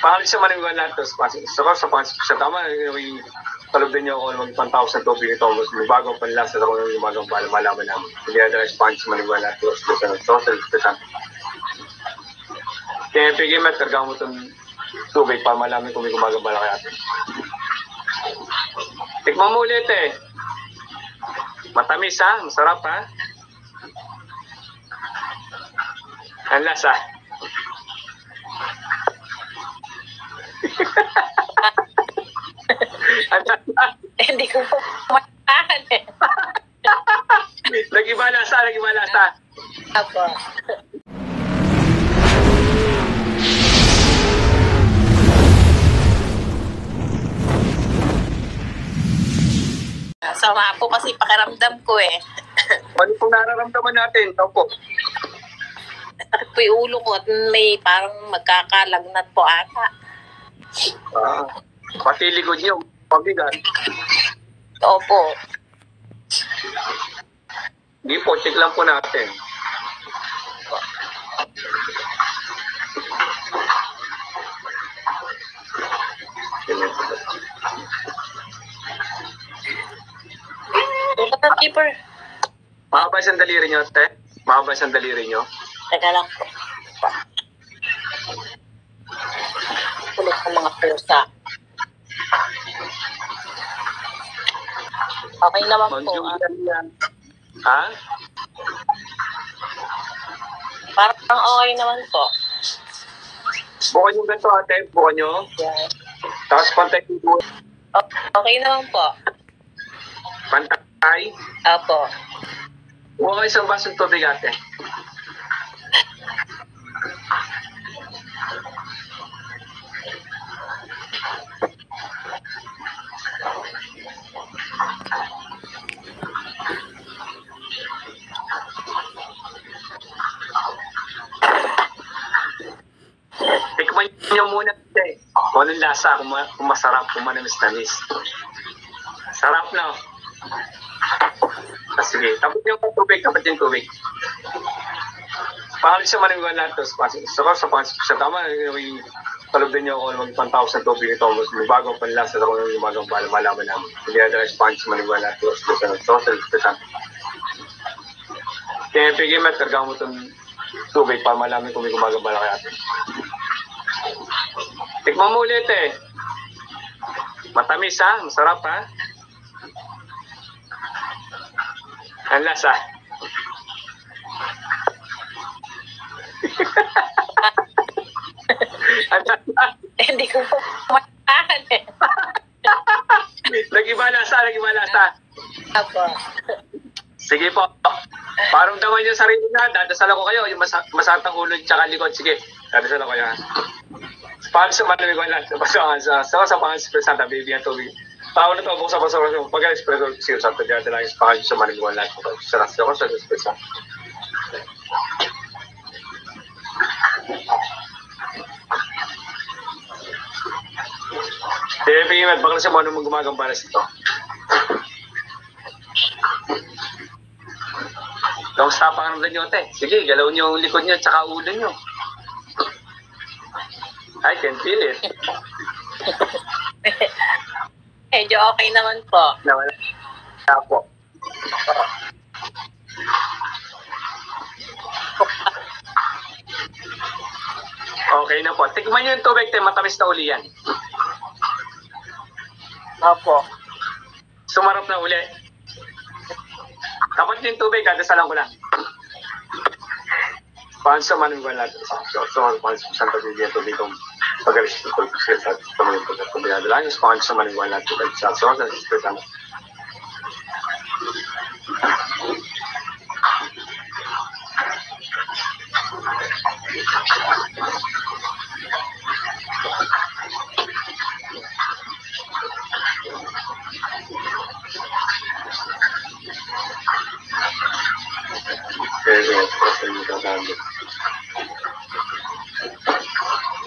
Pangalit sa maningwan lahat. Tapos sa sa tama, yung talubin niyo ako mag 1,000 tubig ito. May bagong panlasa ako ng umagang malaman namin. Hindi na tayo sponge sa maningwan lahat. Total. Kaya pigay met, karga mo itong tubig para malaman kung may gumagang bala kaya atin. Tikman mo ulit eh. Matamis ha? Masarap ha? Ang lasa. Hindi ko matahan eh. Nag-iba lasa. Apo. Sama po kasi pakiramdam ko eh. Ano pong nararamdaman natin? Ito po. Sakit po yung ulo ko at may parang magkakalagnat po ata. Pati likod niyo, pabigat. Opo. Hindi po, check lang po natin. Toilet paper. Mahaba isang daliri niyo, te? Mahaba isang daliri niyo? Teka lang po. Kulit ng mga pusa. Okay naman po. Ha? Parang okay naman po. Bukan yung ganito ate, bukan nyo. Yeah. Tapos pantay yung buwan. Okay naman po. Pantay. Opo. Bukan isang basong tubig ate. Tikman nyo muna ate. Kung anong lasa, kung masarap, kung manamis-namis. Sarap na. Sige, tapos yung tubig. Pangalit sa maningwan lahat. Tapos sa tama, yung talubin niyo ako mag 1,000 tubig ito. May bagong panlasa ako ng umagang malaman namin. Hindi na tayo sponge sa maningwan lahat. Total. Kaya pigay met, karga mo itong tubig para malaman kung may gumagang bala kaya atin. Tikman mo ulit eh. Matamis ha? Masarap ha? Ang lasa. Hindi ko matahan eh. Nag-iba lasa. Apo. Sige po. Parang daman yung sarili na, dadasal ako kayo. Yung masatang ulo tsaka likod. Sige, dadasal ako yan. Paano sa malamig ko lang? Sa pangaspresanta, baby ang tubig. Tao na to, buksa pa sa pag-espresso, siyo sa ito, dyan lang yung pakal sa malamig ko lang. Sa rasyo ko sa espresso. Baby, baka na siya mo anong gumagampalas ito. Kamusta pa ka nyo, te? Sige, galaw nyo yung likod nyo tsaka ulo nyo. I can feel it. Medyo okay naman po. Nawala po. Okay na po. Tikman nyo yung tubig, te. Matamis na uli yan. Opo. Sumarap na uli. Dapat yung tubig, kadasalan ko lang. Paano sa manong wala? Paano sa tubig yung tubig kong pag-alis ng tubig sa pamilya ko. Kung binadala yung paano sa manong wala? Sa espresso.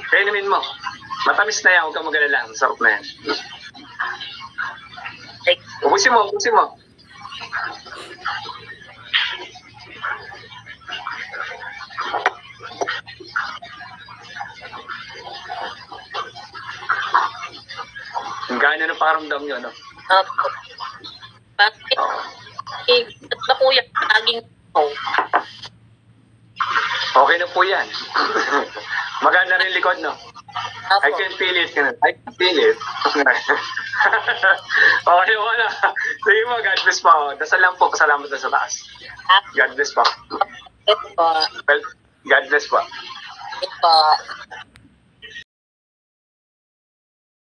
Kaya namin mo. Matamis na yan. Huwag kang mag-alala. Masarap na yan. Ubusin mo. Magana na pakiramdam nyo, no? Opo. Bakit? Ba't ba po yan? Laging po. Okay na po yan. Maganda rin likod, no? I Opo. can feel it. I can feel it. Okay, wala. Sige mo, God bless po. Dasal lang po, pasalamat na sa taas. God bless po. Yes po. Well, God bless po. Yes po.